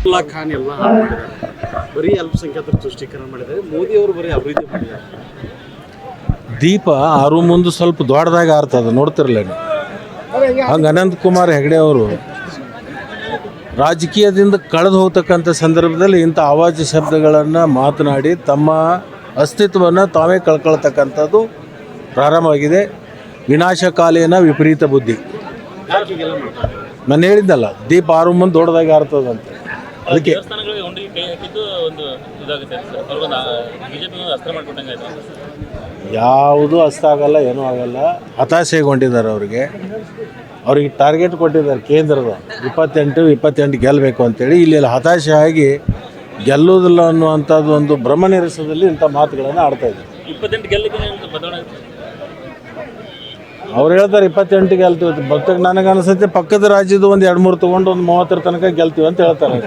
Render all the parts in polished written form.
ಅಬ್ದುಲ್ಲಾ ಖಾನ್ ಎಲ್ಲ ಬರೀ ಅಲ್ಪಸಂಖ್ಯಾತರ ತುಷ್ಟೀಕರಣ ಮಾಡಿದ್ದಾರೆ. ಮೋದಿ ಅವರು ಬರೀ ಅಭಿವೃದ್ಧಿ ಮಾಡಿದ್ದಾರೆ. ದೀಪ ಆರು ಮುಂದೆ ಸ್ವಲ್ಪ ದೊಡ್ಡದಾಗಿ ಆರ್ತದ, ನೋಡ್ತಿರಲ್ಲ ನೀವು. ಹಂಗೆ ಅನಂತಕುಮಾರ್ ಹೆಗಡೆ ಅವರು ರಾಜಕೀಯದಿಂದ ಕಳೆದು ಹೋಗ್ತಕ್ಕಂಥ ಸಂದರ್ಭದಲ್ಲಿ ಇಂಥ ಆವಾಜ ಶಬ್ದಗಳನ್ನು ಮಾತನಾಡಿ ತಮ್ಮ ಅಸ್ತಿತ್ವವನ್ನು ತಾವೇ ಕಳ್ಕೊಳ್ತಕ್ಕಂಥದ್ದು ಪ್ರಾರಂಭವಾಗಿದೆ. ವಿನಾಶಕಾಲೇನ ವಿಪರೀತ ಬುದ್ಧಿ. ನಾನು ಹೇಳಿದ್ದಲ್ಲ, ದೀಪ ಆರು ಮುಂದೆ ದೊಡ್ಡದಾಗಿ ಆರ್ತದಂತೆ. ಅದಕ್ಕೆ ಯಾವುದು ಅಸ್ತ ಆಗಲ್ಲ, ಏನೂ ಆಗಲ್ಲ. ಹತಾಶೆಗೊಂಡಿದ್ದಾರೆ. ಅವ್ರಿಗೆ ಟಾರ್ಗೆಟ್ ಕೊಟ್ಟಿದ್ದಾರೆ ಕೇಂದ್ರದ 28 ಗೆಲ್ಲಬೇಕು ಅಂತೇಳಿ. ಇಲ್ಲಿ ಹತಾಶೆ ಆಗಿ ಗೆಲ್ಲುವುದಿಲ್ಲ ಅನ್ನುವಂಥದ್ದು ಒಂದು ಭ್ರಮನಿರಸದಲ್ಲಿ ಇಂಥ ಮಾತುಗಳನ್ನು ಆಡ್ತಾಯಿದ್ದಾರೆ. 28 ಗೆಲ್ಲಕ್ಕೆ ಅವ್ರು ಹೇಳ್ತಾರೆ 28 ಗೆಲ್ತೀವಿ. ಭಕ್ತಕ್ಕೆ ನನಗೆ ಅನಿಸುತ್ತೆ ಪಕ್ಕದ ರಾಜ್ಯದ ಒಂದು 2-3 ತೊಗೊಂಡು ಒಂದು 30 ತನಕ ಗೆಲ್ತೀವಿ ಅಂತ ಹೇಳ್ತಾರೆ.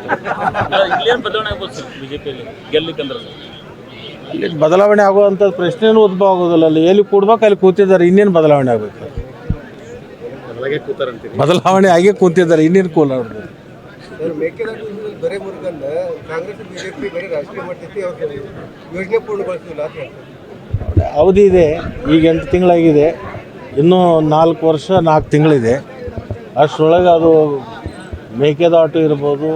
ಅಲ್ಲಿ ಬದಲಾವಣೆ ಆಗುವಂಥದ್ದು ಪ್ರಶ್ನೆನೂ ಉದ್ಭವ ಆಗೋದಿಲ್ಲ. ಅಲ್ಲಿ ಎಲ್ಲಿ ಕೂಡ್ಬೇಕು ಅಲ್ಲಿ ಕೂತಿದ್ದಾರೆ, ಇನ್ನೇನು ಬದಲಾವಣೆ ಆಗಬೇಕು? ಬದಲಾವಣೆ ಆಗೇ ಕೂತಿದ್ದಾರೆ, ಇನ್ನೇನು ಕೂಲಾಡ್ಬೋದು? ಅವಧಿ ಇದೆ, ಈಗ 8 ತಿಂಗಳಾಗಿದೆ, ಇನ್ನೂ 4 ವರ್ಷ 4 ತಿಂಗಳಿದೆ. ಅಷ್ಟರೊಳಗೆ ಅದು ಮೇಕೆದಾಟು ಇರ್ಬೋದು,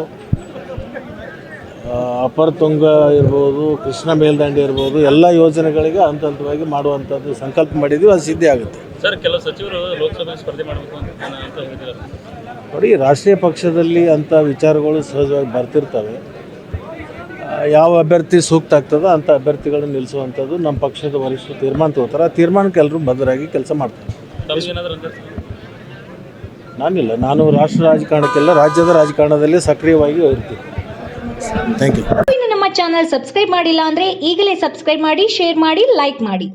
ಅಪರ ತುಂಗ ಇರ್ಬೋದು, ಕೃಷ್ಣ ಮೇಲ್ದಂಡೆ ಇರ್ಬೋದು, ಎಲ್ಲ ಯೋಜನೆಗಳಿಗೆ ಹಂತ ಹಂತವಾಗಿ ಮಾಡುವಂಥದ್ದು ಸಂಕಲ್ಪ ಮಾಡಿದ್ವಿ. ಅದು ಸಿದ್ಧಿ ಆಗುತ್ತೆ. ಸರ್, ಕೆಲವು ಸಚಿವರು ಲೋಕಸಭೆ ಸ್ಪರ್ಧೆ ಮಾಡಬೇಕು ಅಂತ ಹೇಳಿದ್ದಾರೆ. ನೋಡಿ, ರಾಷ್ಟ್ರೀಯ ಪಕ್ಷದಲ್ಲಿ ಅಂಥ ವಿಚಾರಗಳು ಸಹಜವಾಗಿ ಬರ್ತಿರ್ತವೆ. ಯಾವ ಅಭ್ಯರ್ಥಿ ಸೂಕ್ತ ಆಗ್ತದೋ ಅಂಥ ಅಭ್ಯರ್ಥಿಗಳನ್ನು ನಿಲ್ಲಿಸುವಂಥದ್ದು ನಮ್ಮ ಪಕ್ಷದ ವರಿಷ್ಠರು ತೀರ್ಮಾನ ತಗೋತಾರೆ. ಆ ತೀರ್ಮಾನಕ್ಕೆ ಎಲ್ಲರೂ ಬದ್ಧರಾಗಿ ಕೆಲಸ ಮಾಡ್ತಾರೆ. ನಾನಿಲ್ಲ, ನಾನು ರಾಷ್ಟ್ರ ರಾಜಕಾರಣಕ್ಕೆಲ್ಲ ರಾಜ್ಯದ ರಾಜಕಾರಣದಲ್ಲಿ ಸಕ್ರಿಯವಾಗಿ ಇರ್ತೀನಿ. Thank you. ನಮ್ಮ ಚಾನಲ್ ಸಬ್ಸ್ಕ್ರೈಬ್ ಮಾಡಿಲ್ಲ ಅಂದರೆ ಈಗಲೇ ಸಬ್ಸ್ಕ್ರೈಬ್ ಮಾಡಿ, ಶೇರ್ ಮಾಡಿ, ಲೈಕ್ ಮಾಡಿ.